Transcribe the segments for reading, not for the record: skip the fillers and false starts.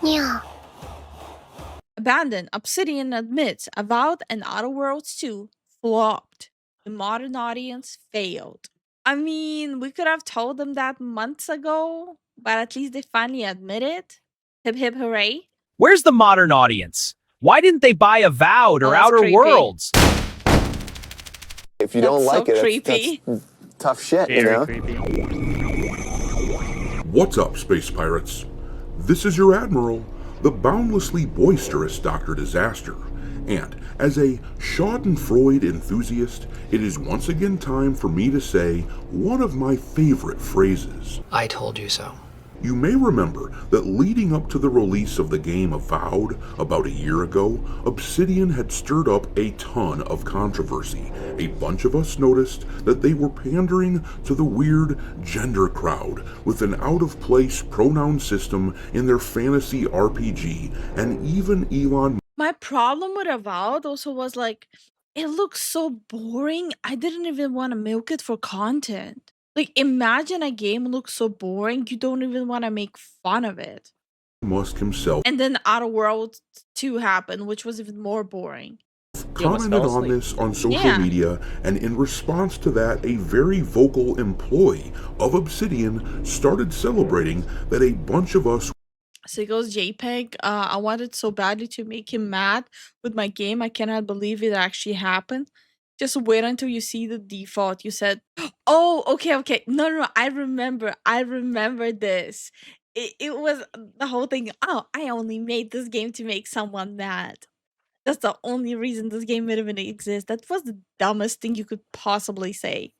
Yeah. Abandoned. Obsidian admits Avowed and Outer Worlds 2 flopped. The modern audience failed. I mean, we could have told them that months ago, but at least they finally admit it. Hip hip hooray. Where's the modern audience? Why didn't they buy Avowed Oh, or that's Outer creepy. Worlds? If you That's don't like so it, creepy. that's tough shit, you Very know? creepy. What's up, space pirates? This is your admiral, the boundlessly boisterous Dr. Disaster, and as a Schadenfreude enthusiast, it is once again time for me to say one of my favorite phrases. I told you so. You may remember that leading up to the release of the game Avowed about a year ago, Obsidian had stirred up a ton of controversy. A bunch of us noticed that they were pandering to the weird gender crowd with an out-of-place pronoun system in their fantasy RPG, and even Elon My problem with Avowed also was like, it looks so boring. I didn't even want to milk it for content. Like, imagine a game looks so boring, you don't even want to make fun of it. Musk himself And then Outer Worlds 2 happened, which was even more boring. commented on this on social Yeah. media, and in response to that, a very vocal employee of Obsidian started celebrating that a bunch of us So he goes, JPEG, I wanted so badly to make him mad with my game. I cannot believe it actually happened. Just wait until you see the default. You said, oh, okay. No. I remember this. It was the whole thing. Oh, I only made this game to make someone mad. That's the only reason this game would even exist. That was the dumbest thing you could possibly say.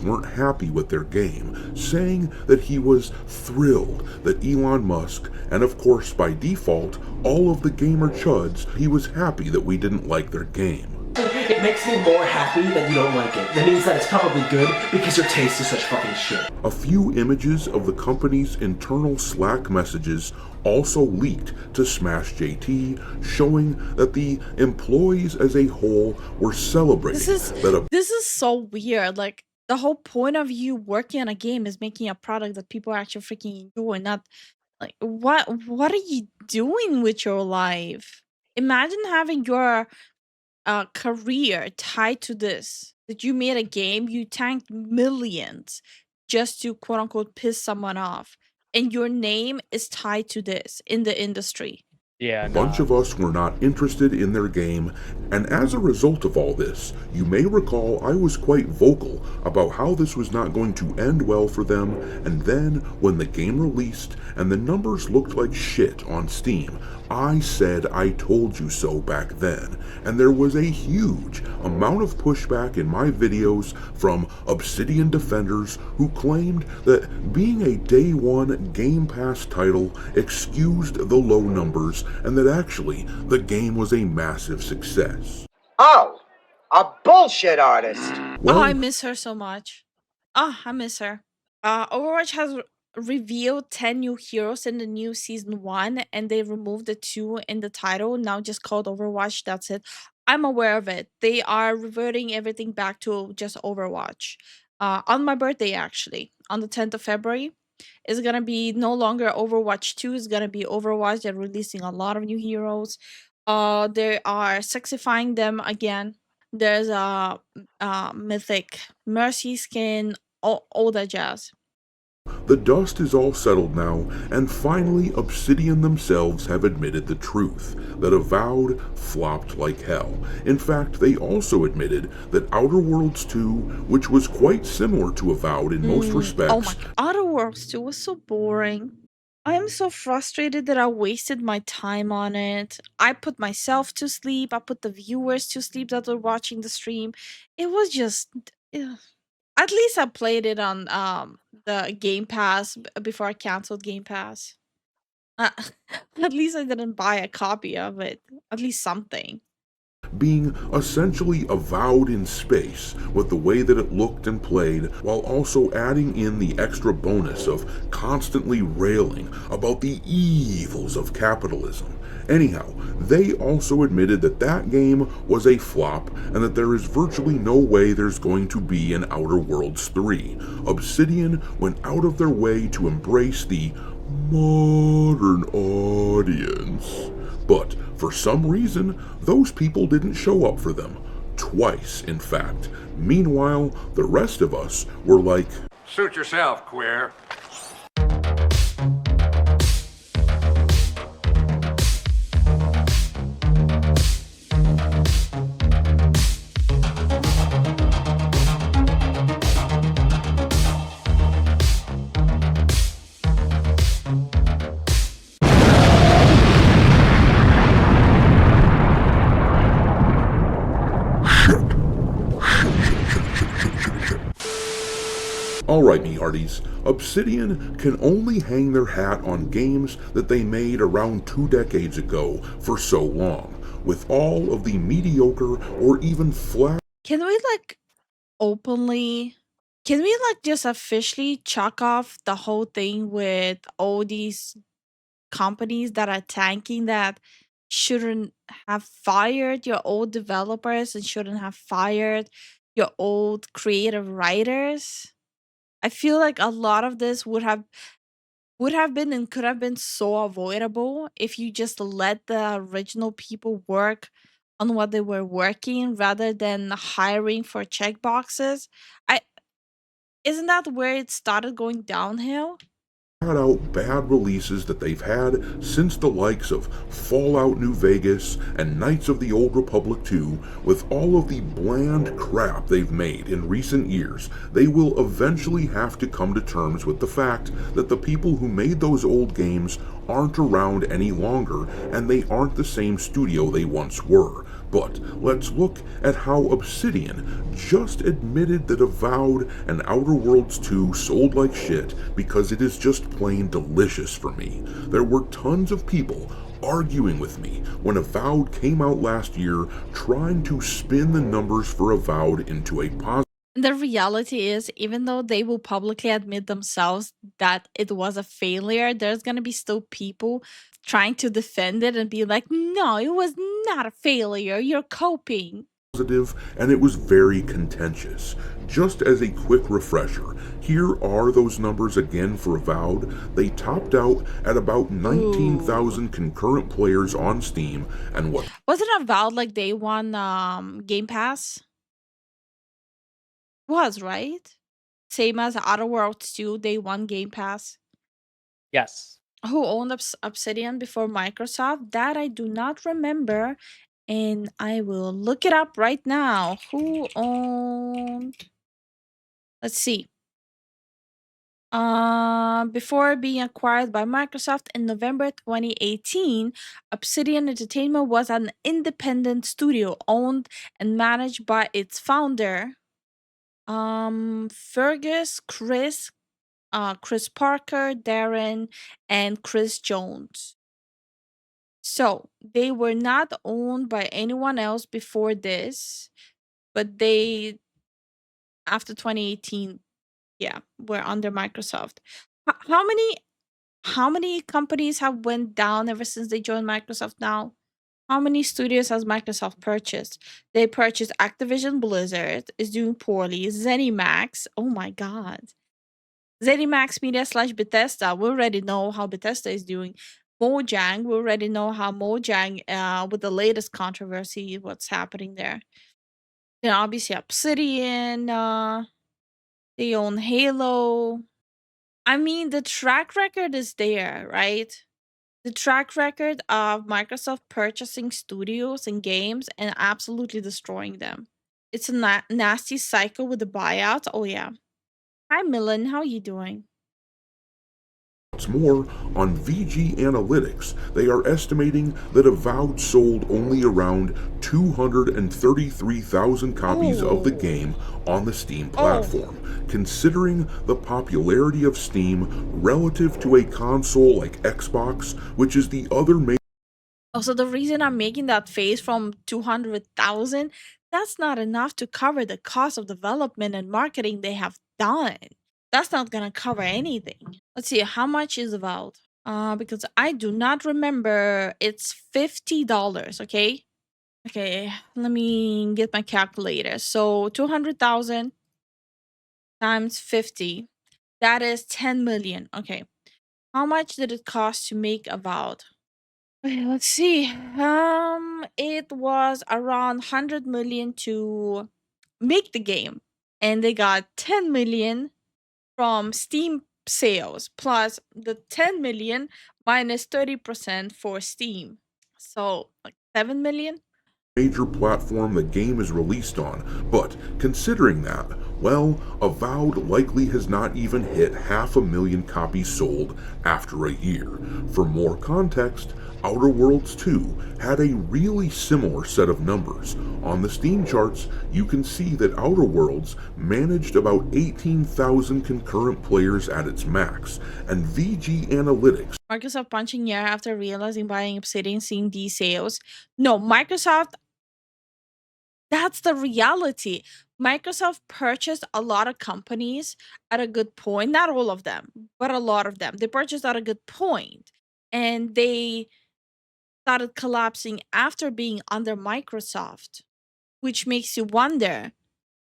weren't happy with their game, saying that he was thrilled that Elon Musk, and of course by default, all of the gamer chuds, he was happy that we didn't like their game. It makes me more happy that you don't like it. That means that it's probably good because your taste is such fucking shit. A few images of the company's internal Slack messages also leaked to Smash JT, showing that the employees as a whole were celebrating This is so weird. Like, the whole point of you working on a game is making a product that people actually freaking enjoy, not like what are you doing with your life? Imagine having your career tied to this. That you made a game, you tanked millions just to quote unquote piss someone off. And your name is tied to this in the industry. Yeah, a bunch of us were not interested in their game, and as a result of all this, you may recall I was quite vocal about how this was not going to end well for them, and then when the game released and the numbers looked like shit on Steam, I said I told you so back then, and there was a huge amount of pushback in my videos from Obsidian defenders who claimed that being a day one Game Pass title excused the low numbers and that actually the game was a massive success. Oh, a bullshit artist. Well, Oh, I miss her so much. Oh, I miss her. Overwatch has revealed 10 new heroes in the new season 1, and they removed the 2 in the title, now just called Overwatch. That's it. I'm aware of it. They are reverting everything back to just Overwatch. On my birthday, actually, on the 10th of February, it's gonna be no longer Overwatch 2, it's gonna be Overwatch. They're releasing a lot of new heroes. They are sexifying them again. There's a mythic Mercy skin, all that jazz. the dust is all settled now, and finally Obsidian themselves have admitted the truth, that Avowed flopped like hell. In fact, they also admitted that Outer Worlds 2, which was quite similar to Avowed in most respects. Oh my god, Outer Worlds 2 was so boring. I am so frustrated that I wasted my time on it. I put myself to sleep, I put the viewers to sleep that were watching the stream. It was just... ugh. At least I played it on the Game Pass before I canceled Game Pass. At least I didn't buy a copy of it. At least something. Being essentially Avowed in space with the way that it looked and played, while also adding in the extra bonus of constantly railing about the evils of capitalism. Anyhow, they also admitted that that game was a flop and that there is virtually no way there's going to be an Outer Worlds 3. Obsidian went out of their way to embrace the modern audience Obsidians. But for some reason, those people didn't show up for them. Twice, in fact. Meanwhile, the rest of us were like, Suit yourself, queer. alright me hearties, Obsidian can only hang their hat on games that they made around 2 decades ago for so long, with all of the mediocre or even flat Can we like openly can we like just officially chalk off the whole thing with all these companies that are tanking that shouldn't have fired your old developers and shouldn't have fired your old creative writers? I feel like a lot of this would have been and could have been so avoidable if you just let the original people work on what they were working rather than hiring for checkboxes. I Isn't that where it started going downhill? out bad releases that they've had since the likes of Fallout New Vegas and Knights of the Old Republic 2, with all of the bland crap they've made in recent years, they will eventually have to come to terms with the fact that the people who made those old games aren't around any longer and they aren't the same studio they once were. But let's look at how Obsidian just admitted that Avowed and Outer Worlds 2 sold like shit because it is just plain delicious for me. There were tons of people arguing with me when Avowed came out last year, trying to spin the numbers for Avowed into a positive. And the reality is, even though they will publicly admit themselves that it was a failure, there's gonna be still people trying to defend it and be like, no, it was not a failure. You're coping. And it was very contentious. Just as a quick refresher, here are those numbers again for Avowed. They topped out at about 19,000 concurrent players on Steam, and what Wasn't Avowed like day one Game Pass? Was, right? Same as Outer Worlds 2, day one Game Pass. Yes. Who owned Obsidian before Microsoft? That I do not remember. And I will look it up right now. Who owned? Let's see. Before being acquired by Microsoft in November 2018, Obsidian Entertainment was an independent studio owned and managed by its founder, Fergus, Chris Parker, Darren, and Chris Jones. So they were not owned by anyone else before this, but they, after 2018, yeah, were under Microsoft. How many companies have went down ever since they joined Microsoft now? How many studios has Microsoft purchased? They purchased Activision Blizzard, is doing poorly. ZeniMax, oh my god. ZeniMax Media slash Bethesda, we already know how Bethesda is doing. Mojang, we already know how Mojang, with the latest controversy, what's happening there. Then obviously Obsidian, they own Halo. I mean, the track record is there, right? The track record of Microsoft purchasing studios and games and absolutely destroying them. It's a nasty cycle with the buyouts. Oh yeah. Hi Millen, how you doing? more, on VG Analytics, they are estimating that Avowed sold only around 233,000 copies of the game on the Steam platform, considering the popularity of Steam relative to a console like Xbox, which is the other major. Also, the reason I'm making that face from 200,000, that's not enough to cover the cost of development and marketing they have done. That's not gonna cover anything. Let's see, how much is Avowed? Because I do not remember. It's $50, okay? Okay, let me get my calculator. So 200,000 times 50, that is 10 million. Okay. How much did it cost to make Avowed? Okay, let's see. It was around 100 million to make the game, and they got 10 million from Steam sales, plus the 10 million minus 30% for Steam. So, like 7 million? Major platform the game is released on, but considering that, well, Avowed likely has not even hit 500,000 copies sold after a year. For more context, Outer Worlds 2 had a really similar set of numbers. On the Steam charts, you can see that Outer Worlds managed about 18,000 concurrent players at its max, and VG Analytics Microsoft punching air after realizing buying Obsidian, seeing these sales. No, Microsoft, that's the reality. Microsoft purchased a lot of companies at a good point. Not all of them, but a lot of them. They purchased at a good point, and they started collapsing after being under Microsoft, which makes you wonder,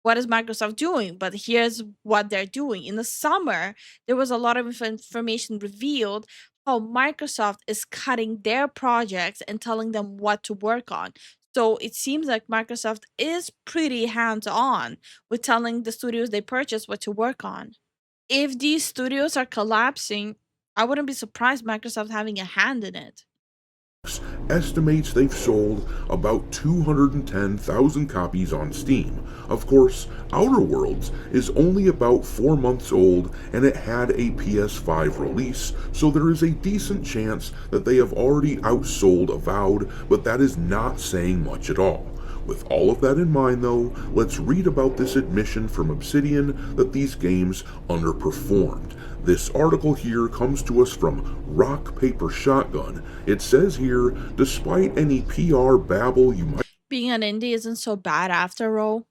what is Microsoft doing? But here's what they're doing. In the summer, there was a lot of information revealed how Microsoft is cutting their projects and telling them what to work on. So it seems like Microsoft is pretty hands on with telling the studios they purchase what to work on. If these studios are collapsing, I wouldn't be surprised Microsoft having a hand in it. estimates they've sold about 210,000 copies on Steam. Of course, Outer Worlds is only about 4 months old and it had a PS5 release, so there is a decent chance that they have already outsold Avowed, but that is not saying much at all. With all of that in mind, though, let's read about this admission from Obsidian that these games underperformed. This article here comes to us from Rock Paper Shotgun. It says here, despite any PR babble you might Being an indie isn't so bad after all.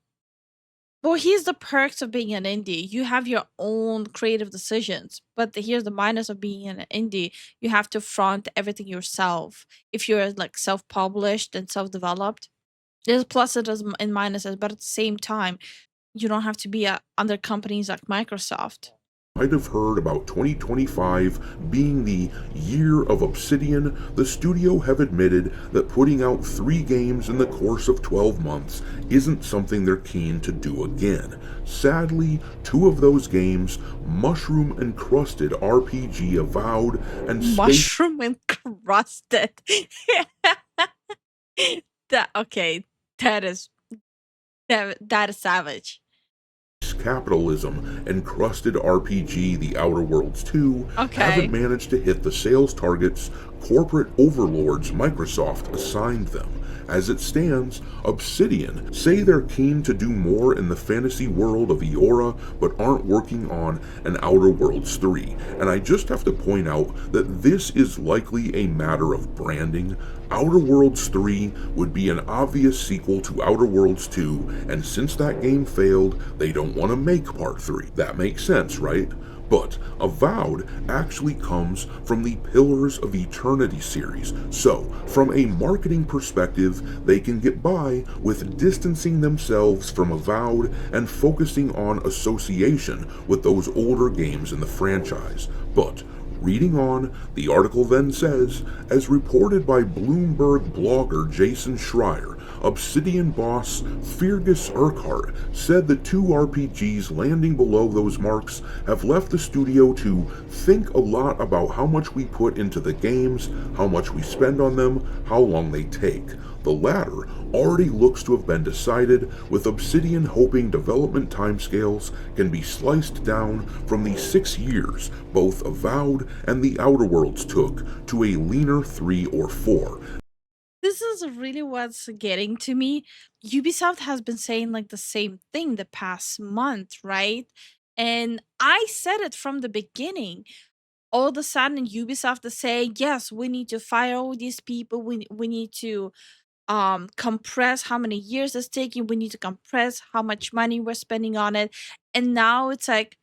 Well, here's the perks of being an indie. You have your own creative decisions. But here's the minus of being an indie. You have to front everything yourself. If you're like self-published and self-developed, there's pluses and minuses, but at the same time, you don't have to be under companies like Microsoft. have heard about 2025 being the year of Obsidian, the studio have admitted that putting out 3 games in the course of 12 months isn't something they're keen to do again. Sadly, 2 of those games, Mushroom Encrusted RPG Avowed and Space Mushroom encrusted. Okay, that is savage. Capitalism Encrusted RPG The Outer Worlds 2 Okay. haven't managed to hit the sales targets corporate overlords Microsoft assigned them. As it stands, Obsidian say they're keen to do more in the fantasy world of Eora, but aren't working on an Outer Worlds 3. And I just have to point out that this is likely a matter of branding. Outer Worlds 3 would be an obvious sequel to Outer Worlds 2, and since that game failed, they don't want to make Part 3. That makes sense, right? But Avowed actually comes from the Pillars of Eternity series, so from a marketing perspective, they can get by with distancing themselves from Avowed and focusing on association with those older games in the franchise. But reading on, the article then says, as reported by Bloomberg blogger Jason Schreier, Obsidian boss Fergus Urquhart said the 2 RPGs landing below those marks have left the studio to think a lot about how much we put into the games, how much we spend on them, how long they take. The latter already looks to have been decided, with Obsidian hoping development timescales can be sliced down from the 6 years both Avowed and the Outer Worlds took to a leaner 3 or 4. This is really what's getting to me. Ubisoft has been saying like the same thing the past month, right? And I said it from the beginning. All of a sudden, Ubisoft is saying, yes, we need to fire all these people. We need to compress how many years it's taking. We need to compress how much money we're spending on it. And now it's like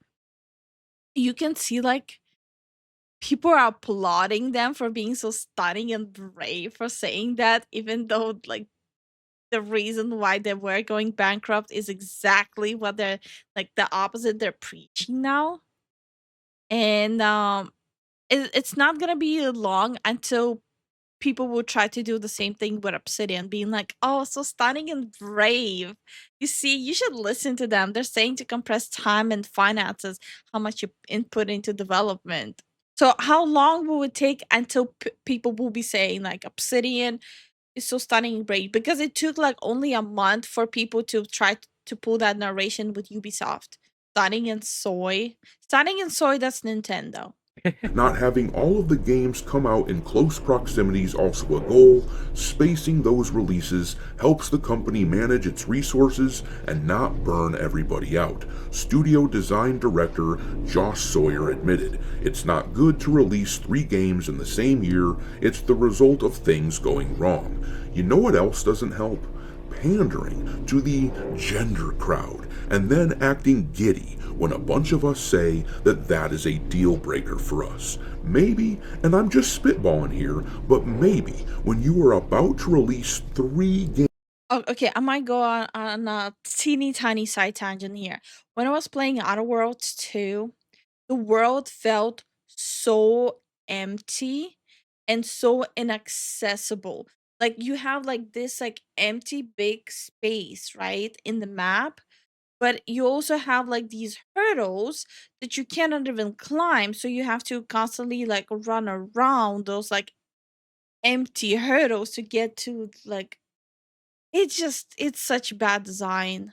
you can see like people are applauding them for being so stunning and brave for saying that, even though like the reason why they were going bankrupt is exactly what they're like the opposite they're preaching now. And it's not gonna be long until people will try to do the same thing with Obsidian, being like, oh, so stunning and brave. You see, you should listen to them. They're saying to compress time and finances, how much you input into development. So how long will it take until people will be saying like Obsidian is so stunning and brave? Because it took like only a month for people to try to pull that narration with Ubisoft. Stunning and soy. Stunning and soy, that's Nintendo. Not having all of the games come out in close proximity is also a goal. Spacing those releases helps the company manage its resources and not burn everybody out. Studio design director Josh Sawyer admitted, "It's not good to release 3 games in the same year. It's the result of things going wrong." You know what else doesn't help? Pandering to the gender crowd and then acting giddy when a bunch of us say that that is a deal breaker for us. Maybe, and I'm just spitballing here, but maybe when you are about to release 3 games. Oh, okay, I might go on a teeny tiny side tangent here. When I was playing Outer Worlds 2, the world felt so empty and so inaccessible. Like you have like this like empty big space, right, in the map, but you also have like these hurdles that you cannot even climb, so you have to constantly like run around those like empty hurdles to get to like it's such bad design.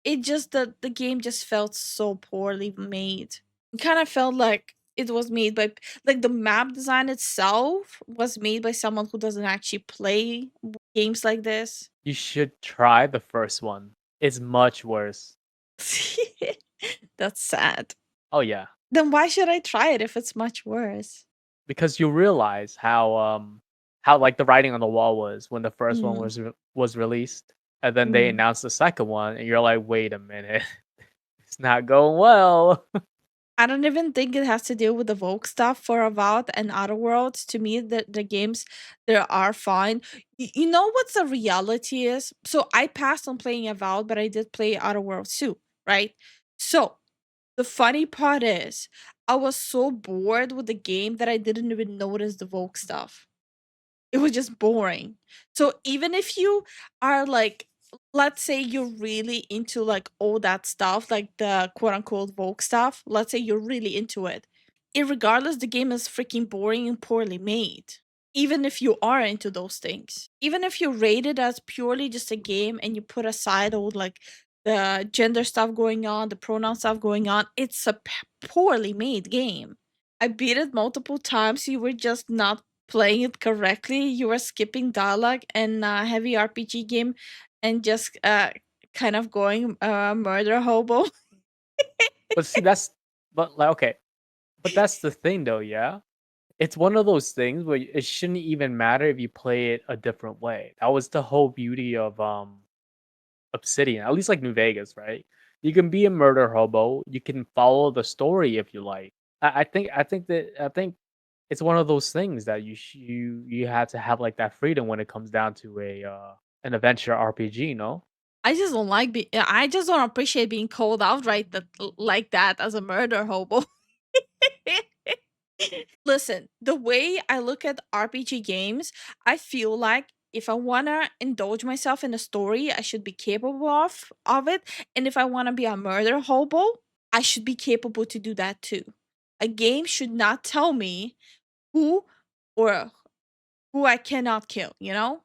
It just the game just felt so poorly made. It kind of felt like it was made by like the map design itself was made by someone who doesn't actually play games like this. You should try the first one. It's much worse. That's sad. Oh yeah, Then why should I try it if it's much worse? because you realize how like the writing on the wall was when the first one Mm. was released, and then they Mm. announced the second one, and you're like, wait a minute, it's not going well. I don't even think it has to do with the Vogue stuff for Avowed and Outer Worlds. To me, the games there are fine. You know what the reality is? So I passed on playing Avowed, but I did play Outer Worlds too, right? So the funny part is, I was so bored with the game that I didn't even notice the Vogue stuff. It was just boring. So even if you are like, let's say you're really into like all that stuff, like the quote unquote Vogue stuff, let's say you're really into it. Irregardless, the game is freaking boring and poorly made. Even if you are into those things. Even if you rate it as purely just a game and you put aside all like the gender stuff going on, the pronoun stuff going on, it's a poorly made game. I beat it multiple times. You were just not playing it correctly. You were skipping dialogue and heavy RPG game and just kind of going murder hobo. But see, but like okay, but that's the thing though, yeah. It's one of those things where it shouldn't even matter if you play it a different way. That was the whole beauty of Obsidian, at least like New Vegas, right? You can be a murder hobo. You can follow the story if you like. I think it's one of those things that you have to have like that freedom when it comes down to a an adventure RPG, no? I just don't like I just don't appreciate being called out right like that as a murder hobo. Listen, the way I look at RPG games, I feel like if I want to indulge myself in a story, I should be capable of it. And if I want to be a murder hobo, I should be capable to do that too. A game should not tell me who or who I cannot kill, you know?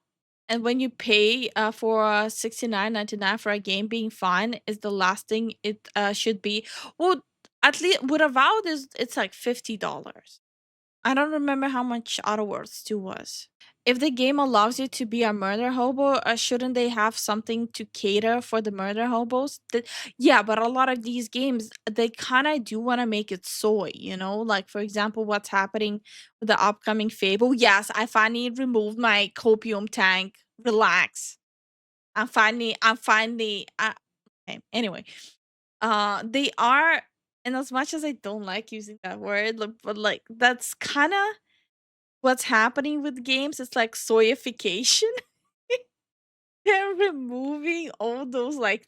And when you pay for 69.99 for a game, being fine is the last thing it should be. Well, at least with Avowed is it's like $50. I don't remember how much Outer Worlds 2 was. If the game allows you to be a murder hobo, shouldn't they have something to cater for the murder hobos? Yeah, but a lot of these games, they kind of do want to make it soy, you know? Like, for example, what's happening with the upcoming Fable. Yes, I finally removed my copium tank. Relax. Okay, anyway. They are, and as much as I don't like using that word, but like, that's kind of what's happening with games. It's like soyification. They're removing all those like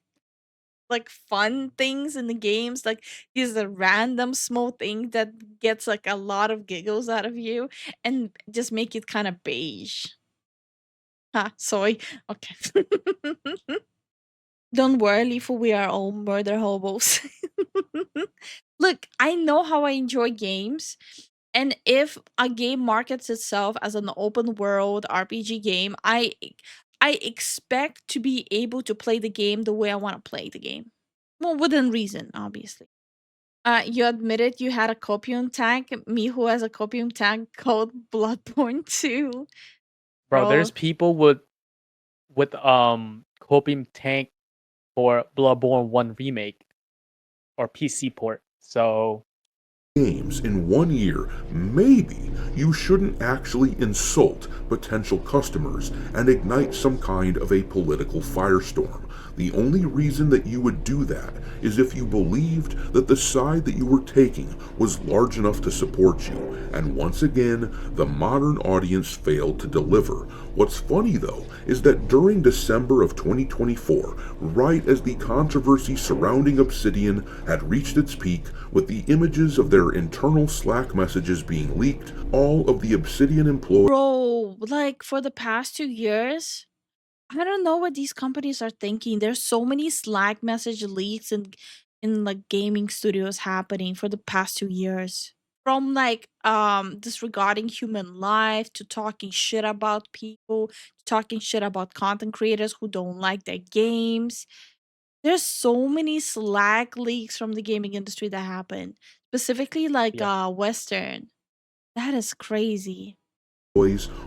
like fun things in the games, like these are random small thing that gets like a lot of giggles out of you and just make it kind of beige. Soy. Okay. Don't worry, Lifu, we are all murder hobos. Look, I know how I enjoy games, and if a game markets itself as an open world RPG game, I expect to be able to play the game the way I want to play the game. Well, within reason, obviously. You admitted you had a copium tag. Me who has a copium tag called Bloodborne 2. Bro, there's Bro, people with Copium Tank for Bloodborne 1 remake or PC port. So games in 1 year, maybe you shouldn't actually insult potential customers and ignite some kind of a political firestorm. The only reason that you would do that is if you believed that the side that you were taking was large enough to support you, and once again, the modern audience failed to deliver. What's funny though is that during December of 2024, right as the controversy surrounding Obsidian had reached its peak, with the images of their internal Slack messages being leaked, all of the Obsidian employees bro, like for the past 2 years, I don't know what these companies are thinking. There's so many Slack message leaks and in like gaming studios happening for the past 2 years. From like disregarding human life to talking shit about people, to talking shit about content creators who don't like their games. There's so many Slack leaks from the gaming industry that happen. Specifically like yeah. Western. That is crazy.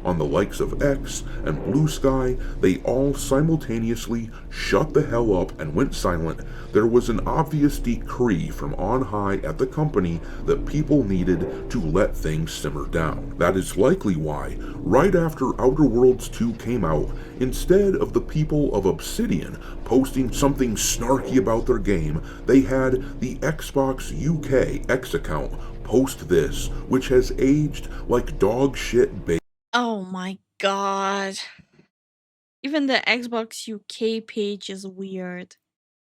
on the likes of X and Blue Sky, they all simultaneously shut the hell up and went silent. There was an obvious decree from on high at the company that people needed to let things simmer down. That is likely why, right after Outer Worlds 2 came out, instead of the people of Obsidian posting something snarky about their game, they had the Xbox UK X account post this, which has aged like dog shit. Oh my god. Even the Xbox UK page is weird.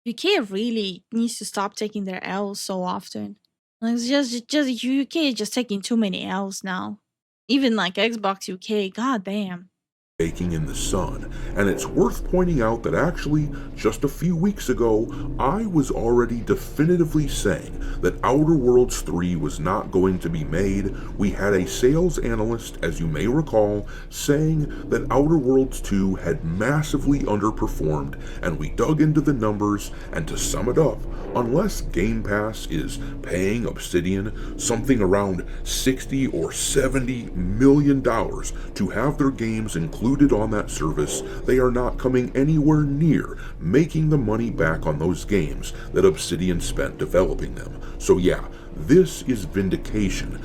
UK really needs to stop taking their L's so often. Like, it's just UK is just taking too many L's now. Even like Xbox UK, god damn. Baking in the sun, and it's worth pointing out that actually, just a few weeks ago, I was already definitively saying that Outer Worlds 3 was not going to be made. We had a sales analyst, as you may recall, saying that Outer Worlds 2 had massively underperformed, and we dug into the numbers, and to sum it up, unless Game Pass is paying Obsidian something around $60 or $70 million to have their games included on that service, they are not coming anywhere near making the money back on those games that Obsidian spent developing them. So yeah, this is Vindication.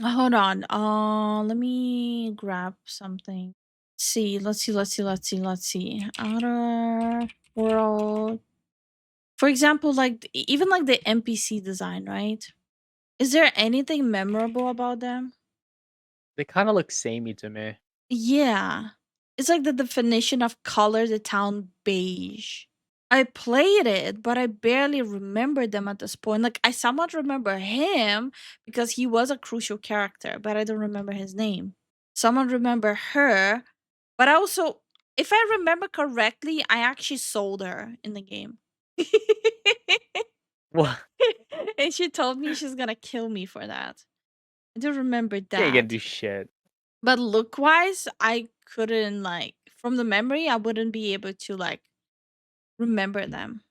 Hold on. Let me grab something. Let's see. Outer World. For example, like even like the NPC design, right? Is there anything memorable about them? They kind of look samey to me. Yeah. It's like the definition of color the town beige. I played it, but I barely remember them at this point. Like I somewhat remember him because he was a crucial character, but I don't remember his name. Someone remember her, but I also, if I remember correctly, I actually sold her in the game. What? And she told me she's gonna kill me for that. I do remember Can't gonna that. do shit. But look wise, I couldn't like from the memory, I wouldn't be able to like remember them.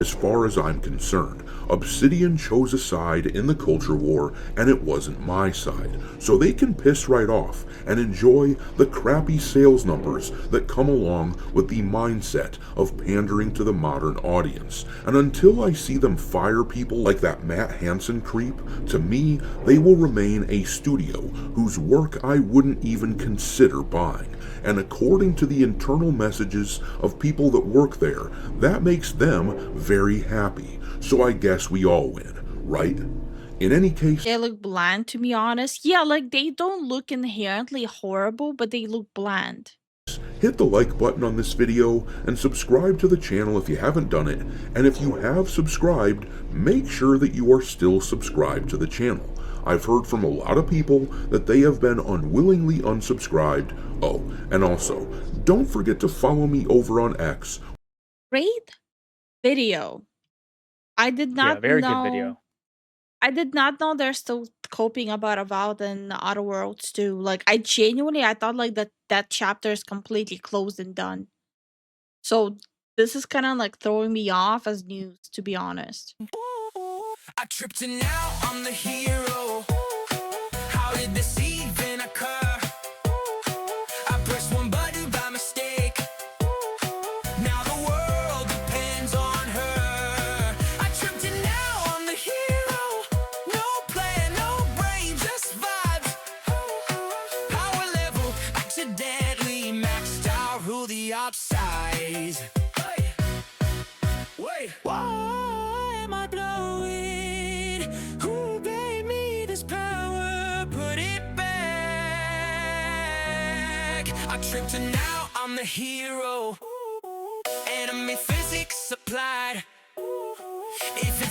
As far as I'm concerned, Obsidian chose a side in the culture war, and it wasn't my side. So they can piss right off and enjoy the crappy sales numbers that come along with the mindset of pandering to the modern audience. And until I see them fire people like that Matt Hansen creep, to me, they will remain a studio whose work I wouldn't even consider buying. And according to the internal messages of people that work there, that makes them very happy. So I guess we all win, right? In any case, They look bland to be honest. Yeah, like they don't look inherently horrible, but they look bland. Hit the like button on this video and subscribe to the channel if you haven't done it, and if you have subscribed, make sure that you are still subscribed to the channel. I've heard from a lot of people that they have been unwillingly unsubscribed. Oh, and also, don't forget to follow me over on X. Great video. I did Yeah, not very know. good video. I did not know they're still coping about Avowed and Outer Worlds too. Like I thought like that chapter is completely closed and done. So this is kind of like throwing me off as news, to be honest. I tripped and now I'm the hero. How did this even occur? I pressed one button by mistake. Now the world depends on her. I tripped and now I'm the hero. No plan, no brain, just vibes. Power level accidentally maxed out. Rule the upsize. Hey. Wait. Why am I blowing? Who gave me this power? Put it back. I tripped and now I'm the hero. Enemy physics applied. If